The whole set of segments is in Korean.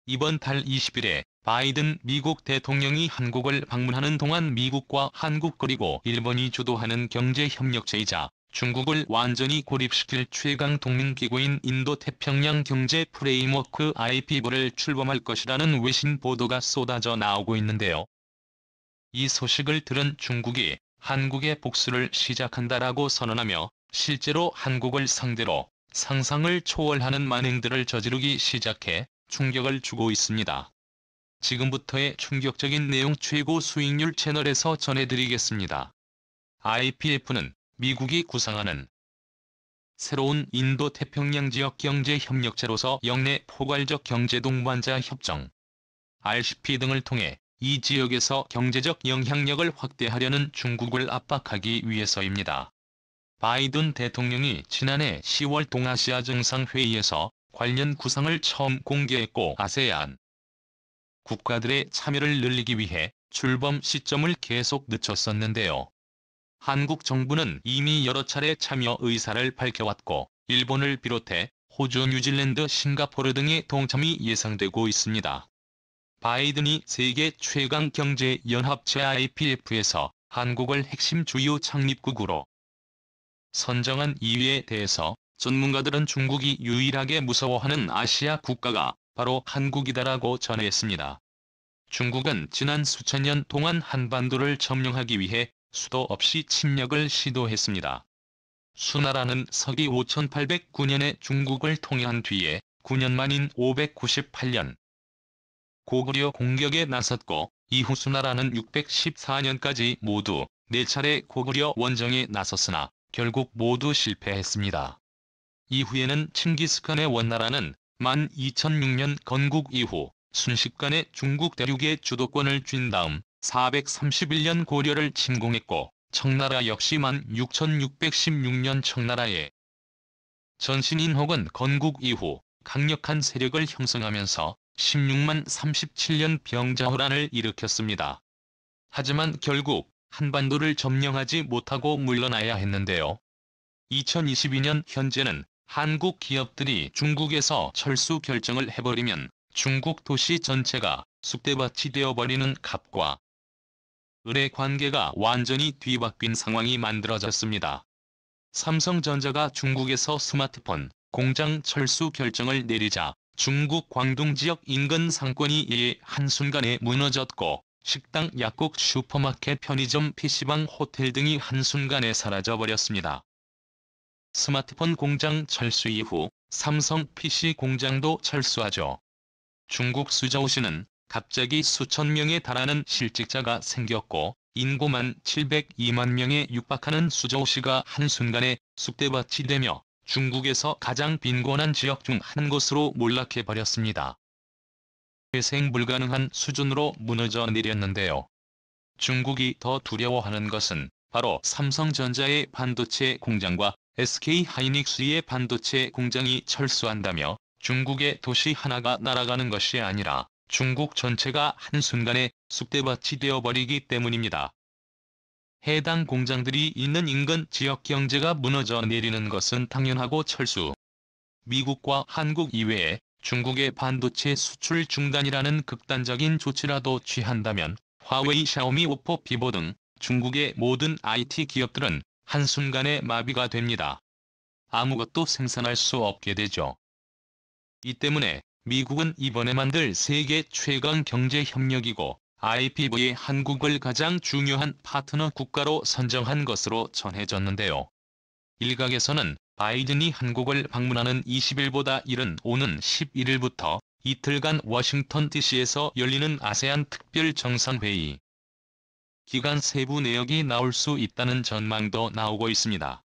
이번 달 20일에 바이든 미국 대통령이 한국을 방문하는 동안 미국과 한국 그리고 일본이 주도하는 경제협력체이자 중국을 완전히 고립시킬 최강 동맹기구인 인도태평양 경제 프레임워크 IPEF를 출범할 것이라는 외신 보도가 쏟아져 나오고 있는데요. 이 소식을 들은 중국이 한국의 복수를 시작한다라고 선언하며 실제로 한국을 상대로 상상을 초월하는 만행들을 저지르기 시작해 충격을 주고 있습니다. 지금부터의 충격적인 내용 최고 수익률 채널에서 전해드리겠습니다. IPEF는 미국이 구상하는 새로운 인도-태평양 지역 경제 협력체로서 역내 포괄적 경제 동반자 협정 RCEP 등을 통해 이 지역에서 경제적 영향력을 확대하려는 중국을 압박하기 위해서입니다. 바이든 대통령이 지난해 10월 동아시아 정상회의에서 관련 구상을 처음 공개했고 아세안 국가들의 참여를 늘리기 위해 출범 시점을 계속 늦췄었는데요. 한국 정부는 이미 여러 차례 참여 의사를 밝혀왔고 일본을 비롯해 호주, 뉴질랜드, 싱가포르 등의 동참이 예상되고 있습니다. 바이든이 세계 최강 경제 연합체 IPEF에서 한국을 핵심 주요 창립국으로 선정한 이유에 대해서 전문가들은 중국이 유일하게 무서워하는 아시아 국가가 바로 한국이다라고 전했습니다. 중국은 지난 수천 년 동안 한반도를 점령하기 위해 수도 없이 침략을 시도했습니다. 수나라는 서기 5809년에 중국을 통일한 뒤에 9년 만인 598년 고구려 공격에 나섰고 이후 수나라는 614년까지 모두 4차례 고구려 원정에 나섰으나 결국 모두 실패했습니다. 이후에는 칭기스칸의 원나라는 만 2006년 건국 이후 순식간에 중국 대륙의 주도권을 쥔 다음 431년 고려를 침공했고 청나라 역시 만 6616년 청나라의 전신인 혹은 건국 이후 강력한 세력을 형성하면서 16만 37년 병자호란을 일으켰습니다. 하지만 결국 한반도를 점령하지 못하고 물러나야 했는데요. 2022년 현재는 한국 기업들이 중국에서 철수 결정을 해버리면 중국 도시 전체가 쑥대밭이 되어버리는 갑과 을의 관계가 완전히 뒤바뀐 상황이 만들어졌습니다. 삼성전자가 중국에서 스마트폰 공장 철수 결정을 내리자 중국 광둥 지역 인근 상권이 이에 한순간에 무너졌고 식당, 약국, 슈퍼마켓, 편의점, PC방, 호텔 등이 한순간에 사라져버렸습니다. 스마트폰 공장 철수 이후 삼성 PC 공장도 철수하죠. 중국 수저우시는 갑자기 수천 명에 달하는 실직자가 생겼고 인구만 702만 명에 육박하는 수저우시가 한순간에 쑥대밭이 되며 중국에서 가장 빈곤한 지역 중 한 곳으로 몰락해버렸습니다. 회생 불가능한 수준으로 무너져 내렸는데요. 중국이 더 두려워하는 것은 바로 삼성전자의 반도체 공장과 SK하이닉스의 반도체 공장이 철수한다며 중국의 도시 하나가 날아가는 것이 아니라 중국 전체가 한순간에 쑥대밭이 되어버리기 때문입니다. 해당 공장들이 있는 인근 지역 경제가 무너져 내리는 것은 당연하고 철수. 미국과 한국 이외에 중국의 반도체 수출 중단이라는 극단적인 조치라도 취한다면 화웨이, 샤오미, 오포, 비보 등 중국의 모든 IT 기업들은 한순간에 마비가 됩니다. 아무것도 생산할 수 없게 되죠. 이 때문에 미국은 이번에 만들 세계 최강 경제 협력이고 IPEF의 한국을 가장 중요한 파트너 국가로 선정한 것으로 전해졌는데요. 일각에서는 바이든이 한국을 방문하는 20일보다 이른 오는 11일부터 이틀간 워싱턴 DC에서 열리는 아세안 특별 정상회의 기간 세부 내역이 나올 수 있다는 전망도 나오고 있습니다.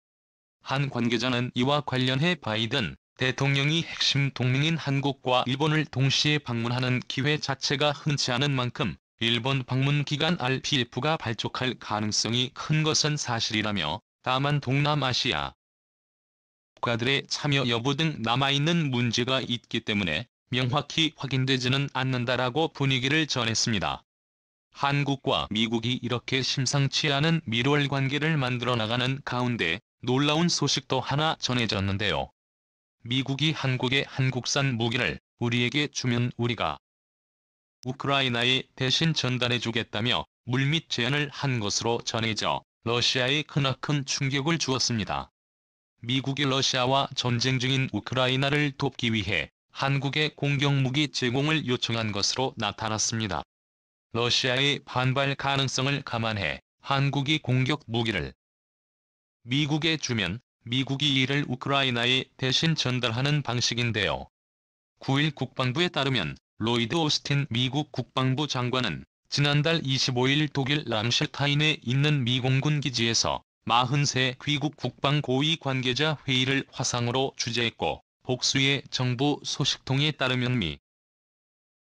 한 관계자는 이와 관련해 바이든 대통령이 핵심 동맹인 한국과 일본을 동시에 방문하는 기회 자체가 흔치 않은 만큼 일본 방문 기간 RPEF가 발족할 가능성이 큰 것은 사실이라며 다만 동남아시아 국가들의 참여 여부 등 남아있는 문제가 있기 때문에 명확히 확인되지는 않는다라고 분위기를 전했습니다. 한국과 미국이 이렇게 심상치 않은 밀월 관계를 만들어 나가는 가운데 놀라운 소식도 하나 전해졌는데요. 미국이 한국의 한국산 무기를 우리에게 주면 우리가 우크라이나에 대신 전달해주겠다며 물밑 제안을 한 것으로 전해져 러시아에 크나큰 충격을 주었습니다. 미국이 러시아와 전쟁 중인 우크라이나를 돕기 위해 한국에 공격무기 제공을 요청한 것으로 나타났습니다. 러시아의 반발 가능성을 감안해 한국이 공격 무기를 미국에 주면 미국이 이를 우크라이나에 대신 전달하는 방식인데요. 9일 국방부에 따르면 로이드 오스틴 미국 국방부 장관은 지난달 25일 독일 람슈타인에 있는 미 공군 기지에서 43 귀국 국방 고위 관계자 회의를 화상으로 주재했고, 복수의 정부 소식통에 따르면 미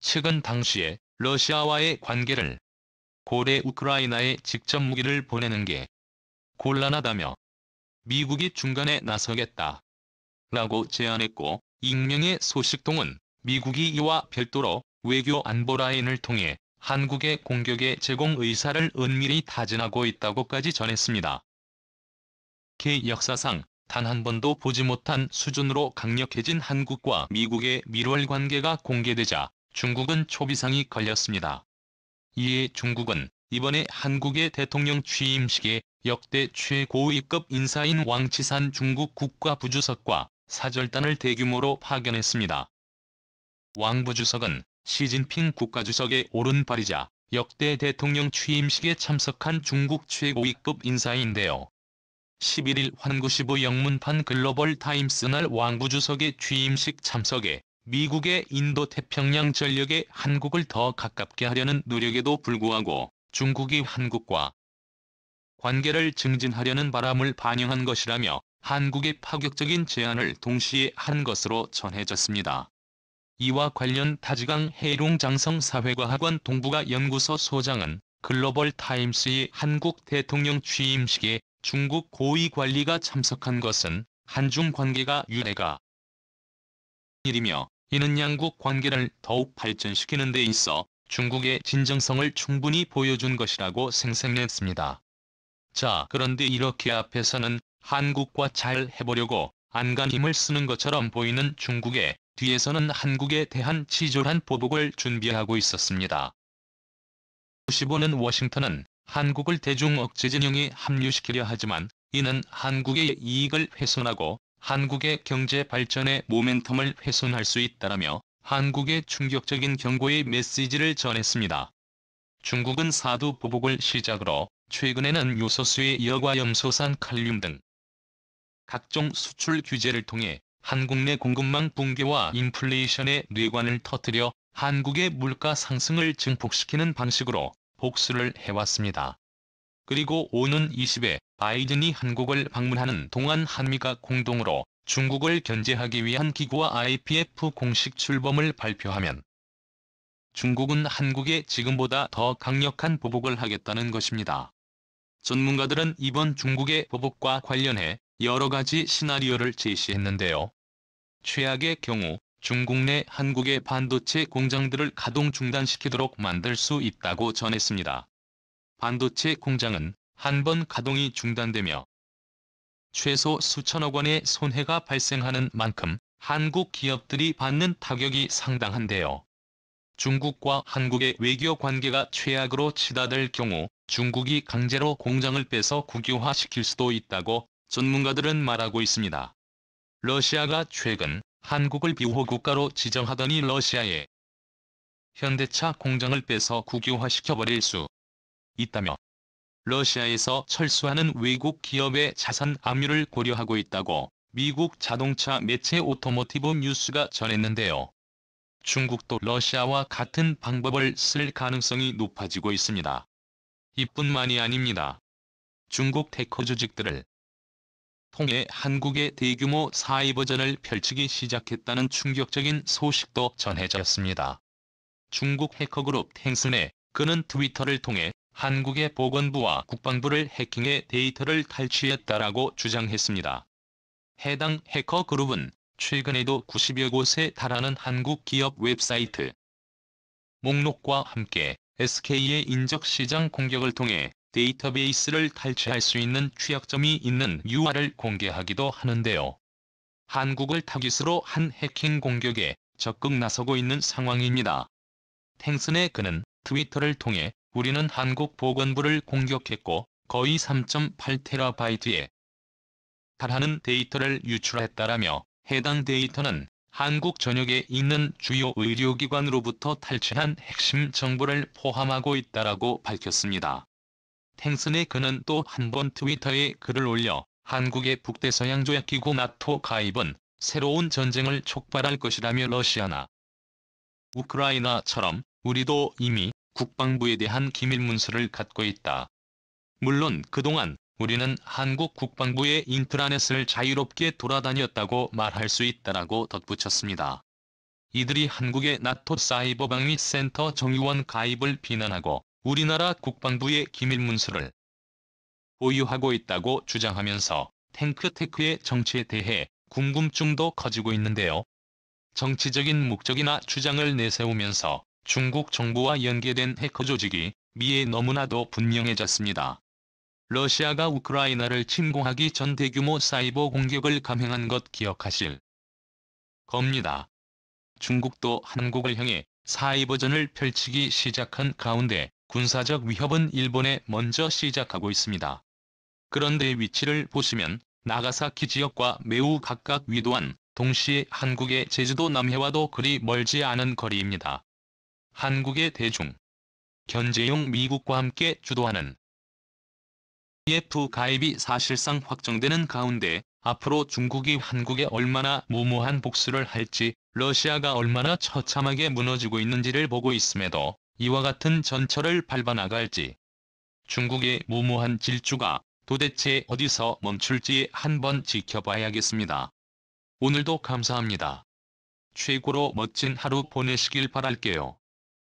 측은 당시에 러시아와의 관계를 고래 우크라이나에 직접 무기를 보내는 게 곤란하다며 미국이 중간에 나서겠다 라고 제안했고, 익명의 소식통은 미국이 이와 별도로 외교 안보 라인을 통해 한국의 공격의 제공 의사를 은밀히 타진하고 있다고까지 전했습니다. 그 역사상 단 한 번도 보지 못한 수준으로 강력해진 한국과 미국의 밀월 관계가 공개되자 중국은 초비상이 걸렸습니다. 이에 중국은 이번에 한국의 대통령 취임식에 역대 최고위급 인사인 왕岐산 중국 국가부주석과 사절단을 대규모로 파견했습니다. 왕 부주석은 시진핑 국가주석의 오른팔이자 역대 대통령 취임식에 참석한 중국 최고위급 인사인데요. 11일 환구시보 영문판 글로벌 타임스날 왕 부주석의 취임식 참석에 미국의 인도태평양 전력에 한국을 더 가깝게 하려는 노력에도 불구하고 중국이 한국과 관계를 증진하려는 바람을 반영한 것이라며 한국의 파격적인 제안을 동시에 한 것으로 전해졌습니다. 이와 관련 다지강 해룡장성사회과학원 동북아 연구소 소장은 글로벌 타임스의 한국 대통령 취임식에 중국 고위 관리가 참석한 것은 한중 관계가 유례가 일이며, 이는 양국 관계를 더욱 발전시키는 데 있어 중국의 진정성을 충분히 보여준 것이라고 생색냈습니다. 자, 그런데 이렇게 앞에서는 한국과 잘 해보려고 안간 힘을 쓰는 것처럼 보이는 중국에 뒤에서는 한국에 대한 치졸한 보복을 준비하고 있었습니다. 15는 워싱턴은 한국을 대중 억제 진영에 합류시키려 하지만 이는 한국의 이익을 훼손하고 한국의 경제 발전의 모멘텀을 훼손할 수 있다라며 한국의 충격적인 경고의 메시지를 전했습니다. 중국은 사두 보복을 시작으로 최근에는 요소수의 여과 염소산 칼륨 등 각종 수출 규제를 통해 한국 내 공급망 붕괴와 인플레이션의 뇌관을 터뜨려 한국의 물가 상승을 증폭시키는 방식으로 복수를 해왔습니다. 그리고 오는 20일 바이든이 한국을 방문하는 동안 한미가 공동으로 중국을 견제하기 위한 기구와 IPF 공식 출범을 발표하면 중국은 한국에 지금보다 더 강력한 보복을 하겠다는 것입니다. 전문가들은 이번 중국의 보복과 관련해 여러 가지 시나리오를 제시했는데요. 최악의 경우 중국 내 한국의 반도체 공장들을 가동 중단시키도록 만들 수 있다고 전했습니다. 반도체 공장은 한 번 가동이 중단되며 최소 수천억 원의 손해가 발생하는 만큼 한국 기업들이 받는 타격이 상당한데요. 중국과 한국의 외교 관계가 최악으로 치닫을 경우 중국이 강제로 공장을 빼서 국유화시킬 수도 있다고 전문가들은 말하고 있습니다. 러시아가 최근 한국을 비호국가로 지정하더니 러시아에 현대차 공장을 빼서 국유화시켜버릴 수 있다며 러시아에서 철수하는 외국 기업의 자산 압류를 고려하고 있다고 미국 자동차 매체 오토모티브 뉴스가 전했는데요. 중국도 러시아와 같은 방법을 쓸 가능성이 높아지고 있습니다. 이뿐만이 아닙니다. 중국 테크 조직들을 통해 한국의 대규모 사이버전을 펼치기 시작했다는 충격적인 소식도 전해졌습니다. 중국 해커그룹 탱슨의 그는 트위터를 통해 한국의 보건부와 국방부를 해킹해 데이터를 탈취했다라고 주장했습니다. 해당 해커그룹은 최근에도 90여 곳에 달하는 한국 기업 웹사이트 목록과 함께 SK의 인적시장 공격을 통해 데이터베이스를 탈취할 수 있는 취약점이 있는 URL을 공개하기도 하는데요. 한국을 타깃으로 한 해킹 공격에 적극 나서고 있는 상황입니다. 탱슨의 그는 트위터를 통해 우리는 한국 보건부를 공격했고 거의 3.8TB에 달하는 데이터를 유출했다라며 해당 데이터는 한국 전역에 있는 주요 의료기관으로부터 탈취한 핵심 정보를 포함하고 있다라고 밝혔습니다. 탱슨의 그는 또 한 번 트위터에 글을 올려 한국의 북대서양조약기구 나토 가입은 새로운 전쟁을 촉발할 것이라며 러시아나 우크라이나처럼 우리도 이미 국방부에 대한 기밀 문서를 갖고 있다. 물론 그동안 우리는 한국 국방부의 인트라넷을 자유롭게 돌아다녔다고 말할 수 있다라고 덧붙였습니다. 이들이 한국의 나토 사이버방위센터 정의원 가입을 비난하고 우리나라 국방부의 기밀 문서를 보유하고 있다고 주장하면서 탱크테크의 정치에 대해 궁금증도 커지고 있는데요. 정치적인 목적이나 주장을 내세우면서 중국 정부와 연계된 해커 조직이 미에 너무나도 분명해졌습니다. 러시아가 우크라이나를 침공하기 전 대규모 사이버 공격을 감행한 것 기억하실 겁니다. 중국도 한국을 향해 사이버전을 펼치기 시작한 가운데 군사적 위협은 일본에 먼저 시작하고 있습니다. 그런데 위치를 보시면 나가사키 지역과 매우 각각 위도한 동시에 한국의 제주도 남해와도 그리 멀지 않은 거리입니다. 한국의 대중 견제용 미국과 함께 주도하는 EF 가입이 사실상 확정되는 가운데 앞으로 중국이 한국에 얼마나 무모한 복수를 할지 러시아가 얼마나 처참하게 무너지고 있는지를 보고 있음에도 이와 같은 전철을 밟아나갈지 중국의 무모한 질주가 도대체 어디서 멈출지 한번 지켜봐야겠습니다. 오늘도 감사합니다. 최고로 멋진 하루 보내시길 바랄게요.